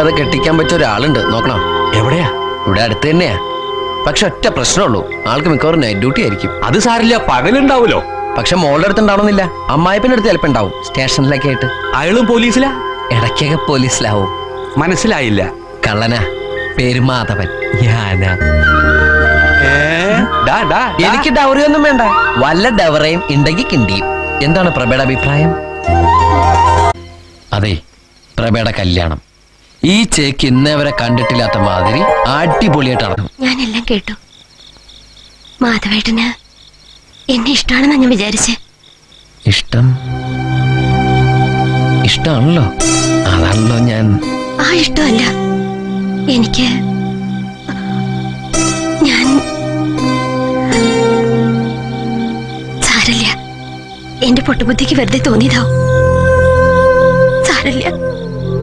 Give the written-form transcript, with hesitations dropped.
വൈകാതെ കെട്ടിക്കാൻ പറ്റിയ ഒരാളുണ്ട്, നോക്കണം. എവിടെയാ? ഇവിടെ അടുത്ത് തന്നെയാ. പക്ഷെ ഒറ്റ പ്രശ്നമുള്ളൂ, ആൾക്ക് മിക്കവാറും നൈറ്റ് ഡ്യൂട്ടി ആയിരിക്കും. അത് സാരില്ല, പകലുണ്ടാവൂലോ. പക്ഷെ മോളുടെ അടുത്ത് ഉണ്ടാവണമെന്നില്ല, അമ്മായിപ്പിന്റെ അടുത്ത് ചിലപ്പോൾ ഉണ്ടാവും, സ്റ്റേഷനിലൊക്കെ ആയിട്ട്. അയാളും പോലീസിലാ? ഇടയ്ക്കൊക്കെ പോലീസിലാവും. മനസ്സിലായില്ല. കള്ളനാ, പേര് മാധവൻ. ഞാനാ. എനിക്ക് ഡൗറിയൊന്നും വേണ്ട, വല്ല ഡവറയും ഉണ്ടെങ്കിൽ കിണ്ടിയും. എന്താണ് പ്രഭയുടെ അഭിപ്രായം? അതെ, പ്രഭയുടെ കല്യാണം ഈ ചേക്ക് ഇന്നേ വരെ കണ്ടിട്ടില്ലാത്ത മാതിരി അടിപൊളിയായിട്ട് നടന്നു. ഞാനെല്ലാം കേട്ടു. മാധവേട്ടന് എന്നെ ഇഷ്ടമാണെന്നാ ഞാൻ വിചാരിച്ചേ. ഇഷ്ടമാണല്ലോ, അതാണല്ലോ ഞാൻ. ആ ഇഷ്ടമല്ല, എനിക്ക് സാരല്ല, എന്റെ പൊട്ടുബുദ്ധിക്ക് വെറുതെ തോന്നിയതാവും. സാരല്ല.